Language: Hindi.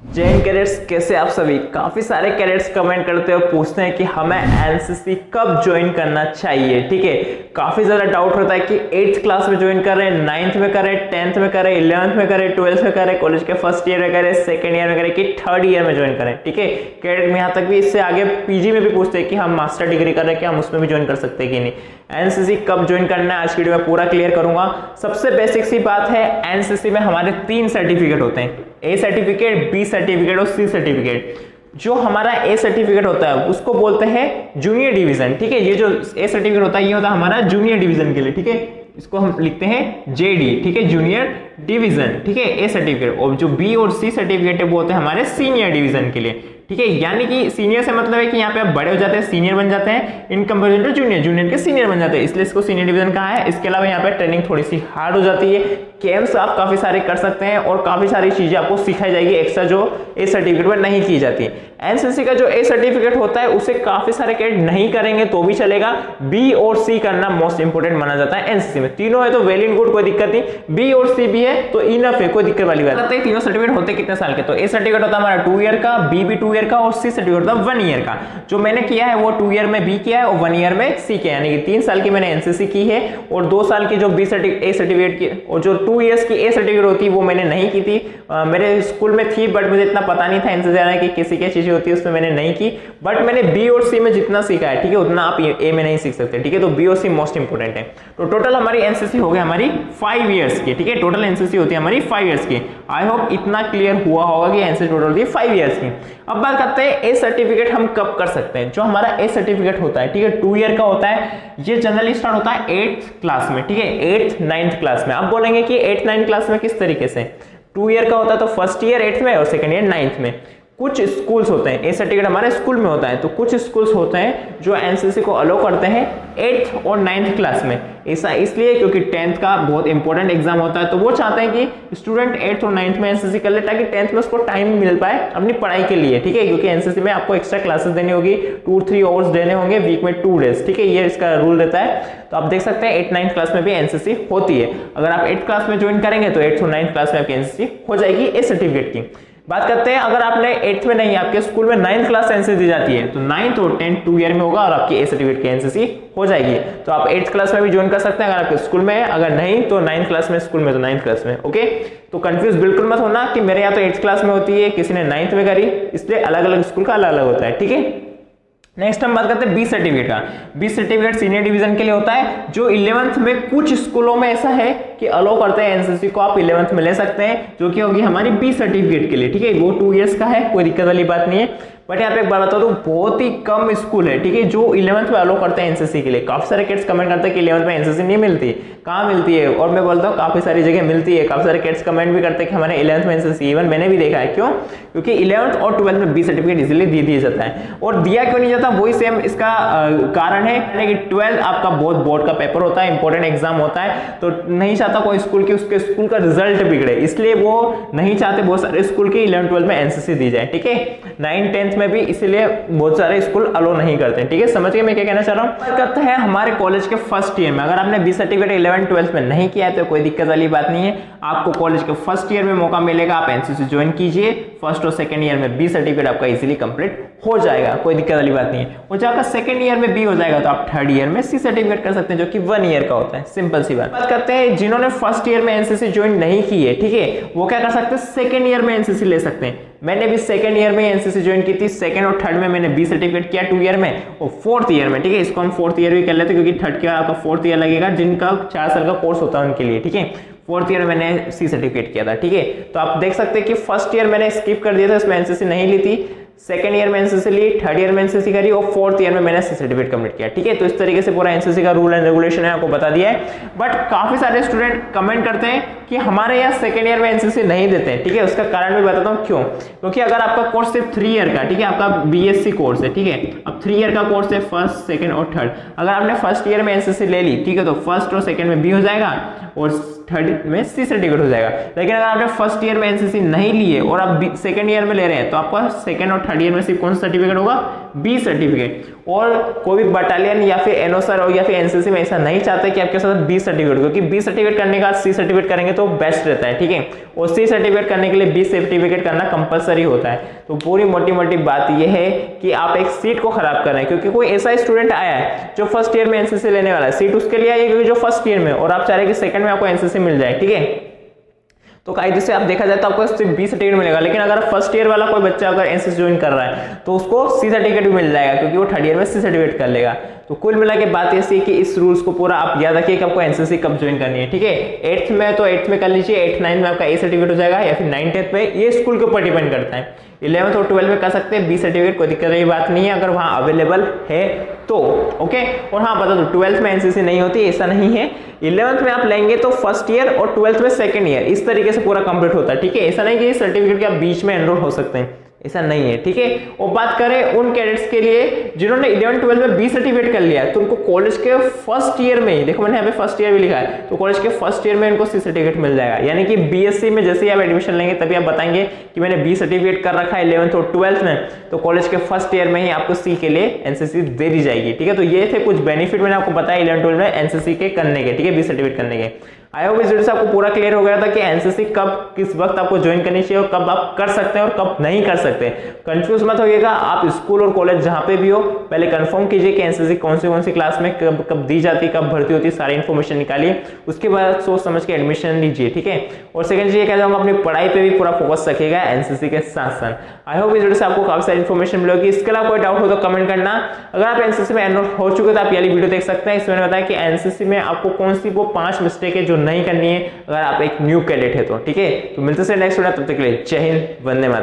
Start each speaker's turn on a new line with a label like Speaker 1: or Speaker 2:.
Speaker 1: जय हिंद कैडेट्स, कैसे आप सभी। काफी सारे कैडेट्स कमेंट करते हैं और पूछते हैं कि हमें एनसीसी कब ज्वाइन करना चाहिए। ठीक है, काफी ज्यादा डाउट होता है कि 8th क्लास में ज्वाइन करें, 9th में करें, 10th में करें, 11th में करें, 12th में करें, कॉलेज के फर्स्ट ईयर में करें, सेकंड ईयर में करें कि थर्ड ईयर में ज्वाइन करें। ठीक है, कैडेट में यहाँ तक भी, इससे आगे पीजी में भी पूछते हैं कि हम मास्टर डिग्री कर रहे हैं कि हम उसमें भी ज्वाइन कर सकते हैं कि नहीं। एनसीसी कब ज्वाइन करना है आज की वीडियो में पूरा क्लियर करूंगा। सबसे बेसिक सी बात है, एनसीसी में हमारे 3 सर्टिफिकेट होते हैं, ए सर्टिफिकेट, बी सर्टिफिकेट और सी सर्टिफिकेट। जो हमारा ए सर्टिफिकेट होता है उसको बोलते हैं जूनियर डिवीजन। ठीक है, ये जो ए सर्टिफिकेट होता है ये होता है हमारा जूनियर डिवीजन के लिए। ठीक है, इसको हम लिखते हैं जेडी। ठीक है, जूनियर डिवीजन। ठीक है, ए सर्टिफिकेट। और जो बी और सी सर्टिफिकेट है वो होते हैं हमारे सीनियर डिवीजन के लिए। ठीक है, यानी कि सीनियर से मतलब है कि यहाँ पे आप बड़े हो जाते हैं, सीनियर बन जाते हैं, in comparison to junior, junior के सीनियर बन जाते हैं, इसलिए इसको सीनियर डिवीजन कहा है। इसके अलावा यहाँ पे ट्रेनिंग थोड़ी सी हार्ड हो जाती है, कैंप्स आप काफी सारे कर सकते हैं और काफी सारी चीजें आपको सिखाई जाएगी एक्स्ट्रा जो ए सर्टिफिकेट में नहीं की जाती। एनसीसी का जो ए सर्टिफिकेट होता है उसे काफी सारे कैडेट नहीं करेंगे तो भी चलेगा। बी और सी करना मोस्ट इंपोर्टेंट माना जाता है एनसीसी में। तीनों है तो वेल एंड गुड, कोई दिक्कत नहीं। बी और सी भी है तो इनफ है, कोई दिक्कत वाली बात नहीं। तीनों सर्टिफिकेट होते कितने साल के, तो ए सर्टिफिकेट होता है हमारा 2 ईयर का, बी भी 2 ईयर का और सी सर्टिफिकेट होता है 1 ईयर का। जो मैंने किया है वो 2 ईयर में बी किया है और 1 ईयर में सी किया है, यानी कि 3 साल की मैंने एनसीसी की है और 2 साल की जो बी सर्टिफिकेट ए सर्टिफिकेट की और जो 2 ईयर्स की ए सर्टिफिकेट होती है वो मैंने नहीं की थी। मेरे स्कूल में थी बट मुझे इतना पता नहीं था एनसीसी की कैसी क्या चीजें होती है, उसमें मैंने नहीं की। बट मैंने बी और सी में जितना सीखा है, ठीक है, उतना आप ए में नहीं सीख सकते। ठीक है, तो बी और सी मोस्ट इंपोर्टेंट है। तो टोटल हमारी एनसीसी हो गई हमारी 5 ईयर्स की। ठीक है, टोटल एनसीसी होती है हमारी 5 ईयर्स की। आई होप इतना क्लियर हुआ होगा कि एनसीसी टोटल होती है 5 ईयर्स की। अब बात करते हैं ए सर्टिफिकेट हम कब कर सकते हैं। जो हमारा ए सर्टिफिकेट होता है, ठीक है, 2 ईयर का होता है, ये जनरली स्टार्ट होता है 8th क्लास में। ठीक है, 8th 9th क्लास में। आप बोलेंगे कि 8th 9th क्लास में किस तरीके से। 2 ईयर का होता है तो फर्स्ट ईयर 8th में और सेकंड ईयर 9th में। कुछ स्कूल्स होते हैं, ए सर्टिफिकेट हमारे स्कूल में होता है, तो कुछ स्कूल्स होते हैं जो एनसीसी को अलो करते हैं 8th और 9th क्लास में। ऐसा इसलिए क्योंकि 10th का बहुत इंपॉर्टेंट एग्जाम होता है, तो वो चाहते हैं कि स्टूडेंट 8th और 9th में एनसीसी कर ले ताकि 10th में उसको टाइम मिल पाए अपनी पढ़ाई के लिए। ठीक है, क्योंकि एनसीसी में आपको एक्स्ट्रा क्लासेस देनी होगी, 2-3 आवर्स देने होंगे वीक में 2 डेज। ठीक है, ये इसका रूल रहता है। तो आप देख सकते हैं 8th 9th क्लास में भी एनसीसी होती है। अगर आप 8th क्लास में ज्वाइन करेंगे तो 8th और 9th क्लास में आपकी एनसीसी हो जाएगी ए सर्टिफिकेट की। बात करते हैं अगर आपने 8th में नहीं, आपके स्कूल में 9th क्लास एनसीसी दी जाती है, तो 9th और 10th 2 ईयर में होगा और आपकी ए सर्टिफिकेट की एनसीसी हो जाएगी। तो आप 8th क्लास में भी ज्वाइन कर सकते हैं अगर आपके स्कूल में है, अगर नहीं तो 9th क्लास में, स्कूल में तो 9th क्लास में। ओके, तो कंफ्यूज बिल्कुल मत होना कि मेरे यहाँ तो 8th क्लास में होती है, किसी ने 9th में करी, इसलिए अलग अलग स्कूल का अलग अलग होता है। ठीक है, नेक्स्ट हम बात करते हैं बी सर्टिफिकेट का। बी सर्टिफिकेट सीनियर डिवीजन के लिए होता है, जो 11th में कुछ स्कूलों में ऐसा है कि अलो करते हैं एनसीसी को आप 11th में ले सकते हैं, जो कि होगी हमारी बी सर्टिफिकेट के लिए। ठीक है, वो 2 ईयर्स का है, कोई दिक्कत वाली बात नहीं है। बट यहाँ पे एक बात बता दूं, बहुत ही कम स्कूल है, ठीक है, जो 11th में अलो करते हैं एनसीसी के लिए। काफी सारे किड्स कमेंट करते हैं कि 11th में एनसीसी नहीं मिलती, कहाँ मिलती है, और मैं बोलता हूँ काफी सारी जगह मिलती है। काफी सारे किड्स कमेंट भी करते हैं कि हमारे 11th में एनसीसी, इवन मैंने भी देखा है। क्यों? क्योंकि 11th और 12th में बी सर्टिफिकेट इजीली दे दिया जाता है। और दिया क्यों नहीं जाता, वही सेम इसका कारण है कि 12th आपका बहुत बोर्ड का पेपर होता है, इंपॉर्टेंट एग्जाम होता है, तो नहीं चाहता कोई स्कूल की उसके स्कूल का रिजल्ट बिगड़े, इसलिए वो नहीं चाहते बहुत सारे स्कूल की 11th 12th में एनसीसी दी जाए। ठीक है, 9th 10th में भी, इसलिए बहुत सारे स्कूल अलो नहीं करते हैं। ठीक है, समझ गए मैं क्या कहना चाह रहा हूँ। करते हैं हमारे कॉलेज के फर्स्ट ईयर में, अगर आपने बी सर्टिफिकेट 11th 12th में नहीं किया है तो कोई दिक्कत वाली बात नहीं है, आपको कॉलेज के फर्स्ट ईयर में मौका मिलेगा, आप एनसीसी ज्वाइन कीजिए। फर्स्ट और सेकंड ईयर में बी सर्टिफिकेट आपका इजीली कंप्लीट हो जाएगा, कोई दिक्कत वाली बात नहीं है। और जब आपका सेकंड ईयर में बी हो जाएगा तो आप थर्ड ईयर में सी सर्टिफिकेट कर सकते हैं, जो कि 1 ईयर का होता है। सिंपल सी बात करते हैं जिन्होंने फर्स्ट ईयर में एनसीसी ज्वाइन नहीं की है, ठीक है, वो क्या कर सकते हैं, सेकंड ईयर में एनसीसी ले सकते हैं। मैंने भी सेकंड ईयर में एनसीसी ज्वाइन की थी, सेकंड और थर्ड में मैंने बी सर्टिफिकेट किया 2 ईयर में और 4th ईयर में। ठीक है, इसको हम 4th ईयर भी कर लेते हैं क्योंकि थर्ड का आपका 4th ईयर लगेगा, जिनका 4 साल का कोर्स होता है उनके लिए। ठीक है, 4th ईयर में मैंने सी सर्टिफिकेट किया था। ठीक है, तो आप देख सकते हैं कि फर्स्ट ईयर मैंने स्किप कर दिया था, इसमें एनसीसी नहीं ली थी, सेकंड ईयर में एनसीसी ली, थर्ड ईयर में एनसीसी करी और 4th ईयर में मैंने सी सर्टिफिकेट कंप्लीट किया। ठीक है, तो इस तरीके से पूरा एनसीसी का रूल एंड रेगुलेशन है, आपको बता दिया है। बट काफी सारे स्टूडेंट कमेंट करते हैं कि हमारे यहाँ सेकंड ईयर में एनसीसी नहीं देते हैं। ठीक है, उसका कारण भी बताता हूँ क्यों। क्योंकि अगर आपका कोर्स सिर्फ 3 ईयर का, ठीक है, आपका बीएससी कोर्स है, ठीक है, अब 3 ईयर का कोर्स है, फर्स्ट सेकंड और थर्ड। अगर आपने फर्स्ट ईयर में एनसीसी ले ली, ठीक है, तो फर्स्ट और सेकंड में बी हो जाएगा और थर्ड में सी सर्टिफिकेट हो जाएगा। लेकिन अगर आपने फर्स्ट ईयर में एनसीसी नहीं लिए और आप सेकंड ईयर में ले रहे हैं तो आपका सेकंड और थर्ड ईयर में सिर्फ कौन सा सर्टिफिकेट होगा, बी सर्टिफिकेट। और कोई भी बटालियन या फिर एनओसर या फिर एनसीसी में ऐसा नहीं चाहते कि आपके साथ बी सर्टिफिकेट, क्योंकि बी सर्टिफिकेट करने का सी सर्टिफिकेट करेंगे तो तो बेस्ट रहता है, ठीक है। और सी सर्टिफिकेट करने के लिए बी सर्टिफिकेट करना कंपलसरी होता है। तो पूरी मोटी मोटी बात यह है कि आप एक सीट को खराब कर रहे हैं, क्योंकि कोई ऐसा स्टूडेंट आया है जो फर्स्ट ईयर में एनसीसी लेने वाला है, सीट उसके लिए आई है क्योंकि जो फर्स्ट ईयर में, और आप चाह रहे हैं कि सेकंड में आपको एनसीसी मिल जाए, ठीक है। तो कायदे से आप देखा जाए तो आपको सिर्फ बी सर्टिफिकेट मिलेगा, लेकिन अगर फर्स्ट ईयर वाला कोई बच्चा अगर एनसीसी ज्वाइन कर रहा है तो उसको सी सर्टिफिकेट भी मिल जाएगा, क्योंकि वो थर्ड ईयर में सी सर्टिफिकेट कर लेगा। तो कुल मिला के बात ऐसी है कि इस रूल्स को पूरा आप याद रखिए कि आपको एनसीसी कब ज्वाइन करनी है, ठीक है। 8th में तो 8th में कर लीजिए, 8th 9th में आपका ए सर्टिफिकेट हो जाएगा, या फिर 9th 10th में, ये स्कूल के ऊपर डिपेंड करता है। 11th और 12th में कर सकते हैं बी सर्टिफिकेट, कोई दिक्कत की बात नहीं है अगर वहां अवेलेबल है तो, ओके। और हाँ बता दो 12th में एनसीसी नहीं होती, ऐसा नहीं है। 11th में आप लेंगे तो फर्स्ट ईयर और 12th में सेकंड ईयर, इस तरीके से पूरा कंप्लीट होता है, ठीक है। ऐसा नहीं कि सर्टिफिकेट के आप बीच में एनरोल हो सकते हैं, ऐसा नहीं है, ठीक है। और बात करें उन कैडेट्स के लिए जिन्होंने 11-12 में बी सर्टिफिकेट कर लिया, तो उनको कॉलेज के फर्स्ट ईयर में, देखो मैंने यहाँ पे फर्स्ट ईयर भी लिखा है, तो कॉलेज के फर्स्ट ईयर में इनको सी सर्टिफिकेट मिल जाएगा। यानी कि बीएससी में जैसे ही आप एडमिशन लेंगे तभी आप बताएंगे कि मैंने बी सर्टिफिकेट कर रखा है 11th और 12th में, तो कॉलेज के फर्स्ट ईयर में ही आपको सी के लिए एनसीसी दे दी जाएगी, ठीक है। तो ये थे कुछ बेनिफिट मैंने आपको बताया 11-12 में एनसीसी के करने के, ठीक है, बी सर्टिफिकेट करने के। आई होप इस वीडियो से आपको पूरा क्लियर हो गया था कि एनसीसी कब किस वक्त आपको ज्वाइन करनी चाहिए और कब आप कर सकते हैं और कब नहीं कर सकते। कंफ्यूज मत होइएगा, आप स्कूल और कॉलेज जहां पे भी हो पहले कंफर्म कीजिए कि एनसीसी कौन सी क्लास में कब दी जाती है, कब भर्ती होती है, सारी इन्फॉर्मेशन निकालिए, उसके बाद सोच समझ के एडमिशन लीजिए, ठीक है। और सेकंड चीज ये कह जाऊंगा, अपनी पढ़ाई पे भी पूरा फोकस रखिएगा एनसीसी के साथ साथ। आई होप इस वीडियो से आपको काफी सारी इन्फॉर्मेशन मिलेगी। इसके अलावा कोई डाउट हो तो कमेंट करना। अगर आप एनसीसी में एनरोल हो चुके तो आप ये वाली वीडियो देख सकते हैं, इसमें मैंने बताया कि एनसीसी में आपको कौन सी वो 5 मिस्टेक है जो नहीं करनी है अगर आप एक न्यू कैडेट है तो, ठीक है। तो मिलते हैं नेक्स्ट वीडियो, तब तक के लिए जय हिंद, वंदे मातरम।